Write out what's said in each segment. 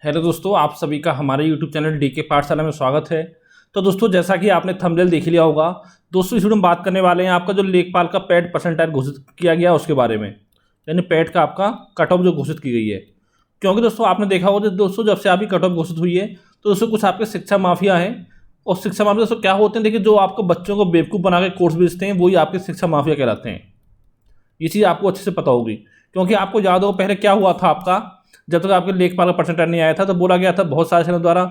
Hello दोस्तों, आप सभी का हमारे यूट्यूब चैनल डीके पाठशाला में स्वागत है। तो दोस्तों, जैसा कि आपने थंबनेल देख लिया होगा, दोस्तों इस वीडियो में बात करने वाले हैं आपका जो लेखपाल का पैट परसेंटाइल घोषित किया गया उसके बारे में, यानी पैट का आपका कट ऑफ जो घोषित की गई है। क्योंकि दोस्तों आपने देखा होगा दोस्तों, जब से आपकी कट ऑफ घोषित हुई है तो दोस्तों कुछ आपके शिक्षा माफिया हैं। और शिक्षा माफिया दोस्तों क्या होते हैं, देखिए, जो आपको बच्चों को बेवकूफ़ बना के कोर्स बेचते हैं वही आपके शिक्षा माफिया कहलाते हैं। ये चीज़ आपको अच्छे से पता होगी, क्योंकि आपको याद होगा पहले क्या हुआ था आपका, जब तक आपके लेखपाल का परसेंटाइल नहीं आया था तो बोला गया था बहुत सारे चैनल द्वारा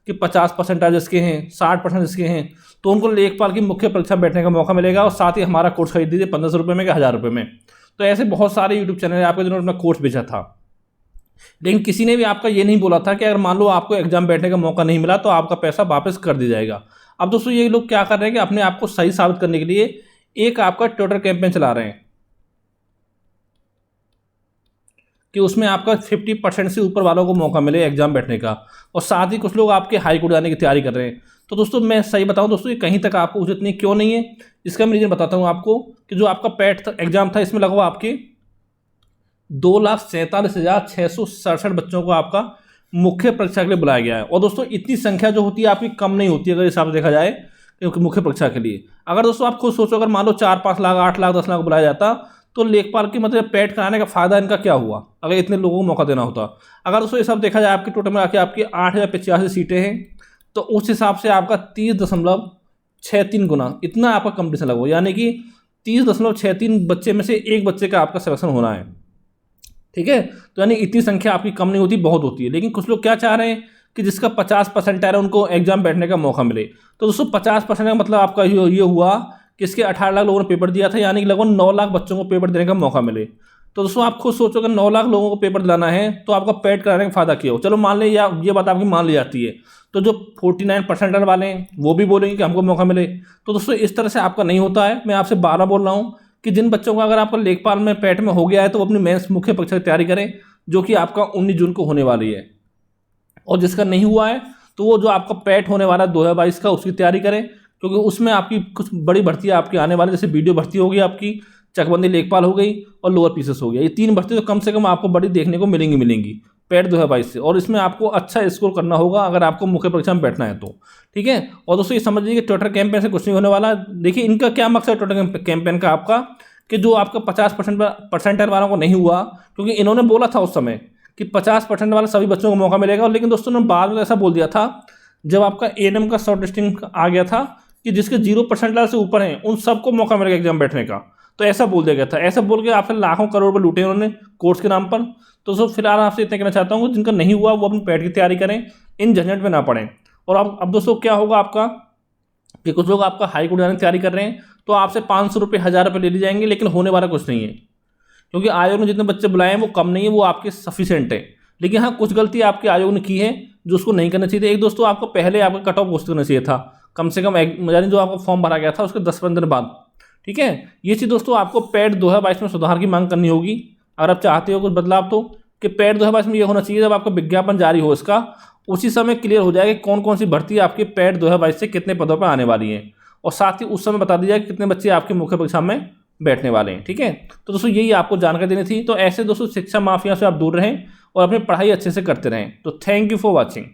कि 50% जिसके हैं, 60% जिसके हैं, तो उनको लेखपाल की मुख्य परीक्षा में बैठने का मौका मिलेगा और साथ ही हमारा कोर्स खरीद दीजिए 1500 रुपये में या 1000 रुपये में। तो ऐसे बहुत सारे यूट्यूब चैनल है आपके जिन्होंने अपना कोर्स बेचा था, लेकिन किसी ने भी आपका ये नहीं बोला था कि अगर मान लो आपको एग्जाम बैठने का मौका नहीं मिला तो आपका पैसा वापस कर दिया जाएगा। अब दोस्तों ये लोग क्या कर रहे हैं कि अपने आप को सही साबित करने के लिए एक आपका ट्विटर कैंपेन चला रहे हैं कि उसमें आपका 50% से ऊपर वालों को मौका मिले एग्जाम बैठने का, और साथ ही कुछ लोग आपके हाई कोर्ट जाने की तैयारी कर रहे हैं। तो दोस्तों मैं सही बताऊं दोस्तों, ये कहीं तक आपको उचित नहीं क्यों नहीं है, इसका मैं रीज़न बताता हूं आपको कि जो आपका पैट एग्जाम था इसमें लगभग आपके 2,47,667 बच्चों को आपका मुख्य परीक्षा के लिए बुलाया गया है। और दोस्तों इतनी संख्या जो होती है आपकी कम नहीं होती अगर हिसाब से देखा जाए, क्योंकि मुख्य परीक्षा के लिए अगर दोस्तों आप खुद सोचो, अगर मान लो 4-5 लाख, 8 लाख, 10 लाख बुलाया जाता तो लेखपाल की मतलब पैट कराने का फायदा इनका क्या हुआ अगर इतने लोगों को मौका देना होता। अगर दोस्तों ये सब देखा जाए आपके टोटल में आके आपकी 8,085 सीटें हैं, तो उस हिसाब से आपका 30.63 गुना इतना आपका कंपटीशन लगभग, यानी कि 30.63 बच्चे में से एक बच्चे का आपका सिलेक्शन होना है। ठीक है, तो यानी इतनी संख्या आपकी कम नहीं होती, बहुत होती है। लेकिन कुछ लोग क्या चाह रहे हैं कि जिसका 50% है उनको एग्जाम बैठने का मौका मिले। तो दोस्तों 50% का मतलब आपका ये हुआ कि इसके 18 लाख लोगों ने पेपर दिया था, यानी कि लगभग 9 लाख बच्चों को पेपर देने का मौका मिले। तो दोस्तों आप खुद सोचो, अगर 9 लाख लोगों को पेपर दिलाना है तो आपका पैट कराने का फायदा क्या हो। चलो मान ले, या ये बात आपकी मान ली जाती है, तो जो 49% वाले हैं वो भी बोलेंगे कि हमको मौका मिले। तो दोस्तों इस तरह से आपका नहीं होता है। मैं आपसे 12 बोल रहा हूँ कि जिन बच्चों का अगर आपका लेखपाल में पैट में हो गया है तो वो अपनी मेंस मुख्य परीक्षा की तैयारी करें, जो कि आपका 19 जून को होने वाली है। और जिसका नहीं हुआ है तो वो जो आपका पैट होने वाला है 2022 का, उसकी तैयारी करें, क्योंकि उसमें आपकी कुछ बड़ी भर्ती आपकी आने वाली, जैसे वीडियो भर्ती होगी, आपकी चकबंदी लेखपाल हो गई और लोअर पीसेस हो गया। ये 3 भर्ती तो कम से कम आपको बड़ी देखने को मिलेंगी पैट 2022 से, और इसमें आपको अच्छा स्कोर करना होगा अगर आपको मुख्य परीक्षा में बैठना है तो। ठीक है, और दोस्तों ये समझ लीजिए कि ट्विटर कैंपेन से कुछ नहीं होने वाला। देखिए इनका क्या मकसद है ट्विटर कैंपेन का आपका, कि जो आपका 50% परसेंटाइल वालों को नहीं हुआ, क्योंकि इन्होंने बोला था उस समय कि 50% वाले सभी बच्चों को मौका मिलेगा, लेकिन दोस्तों ने बाद में ऐसा बोल दिया था जब आपका एएनएम का शॉर्ट लिस्टिंग आ गया था कि जिसके 0% से ऊपर हैं उन सबको मौका मिलेगा एग्जाम बैठने का। तो ऐसा बोल दिया गया था, ऐसा बोल के आपसे लाखों करोड़ रुपये लूटे उन्होंने कोर्स के नाम पर। तो दोस्तों फिलहाल आपसे इतना कहना चाहता हूँ, जिनका नहीं हुआ वो अपनी पैट की तैयारी करें, इन झंझट में ना पड़ें। और अब दोस्तों क्या होगा आपका कि कुछ लोग आपका हाई कोर्ट जाने की तैयारी कर रहे हैं तो आपसे 500 रुपये, 1000 रुपये ले ली जाएंगे, लेकिन होने वाला कुछ नहीं है, क्योंकि आयोग ने जितने बच्चे बुलाए हैं वो कम नहीं है, वो आपके सफिशिएंट है। लेकिन हाँ, कुछ गलती आपके आयोग ने की है जो उसको नहीं करना चाहिए था। एक दोस्तों आपको पहले आपका कट ऑफ घोषित करना चाहिए था, कम से कम यानी जो आपका फॉर्म भरा गया था उसके 10-15 दिन बाद। ठीक है, ये चीज़ दोस्तों आपको पैट 2022 में सुधार की मांग करनी होगी अगर आप चाहते हो कुछ बदलाव। तो कि पैट 2022 में ये होना चाहिए, जब आपका विज्ञापन जारी हो इसका उसी समय क्लियर हो जाएगा कौन कौन सी भर्ती आपकी पैट 2022 से कितने पदों पर आने वाली है, और साथ ही उस समय बता दिया कि कितने बच्चे आपके मुख्य परीक्षा में बैठने वाले हैं। ठीक है, तो दोस्तों यही आपको जानकारी देनी थी। तो ऐसे दोस्तों शिक्षा माफिया से आप दूर रहें और अपनी पढ़ाई अच्छे से करते रहें। तो थैंक यू फॉर वॉचिंग।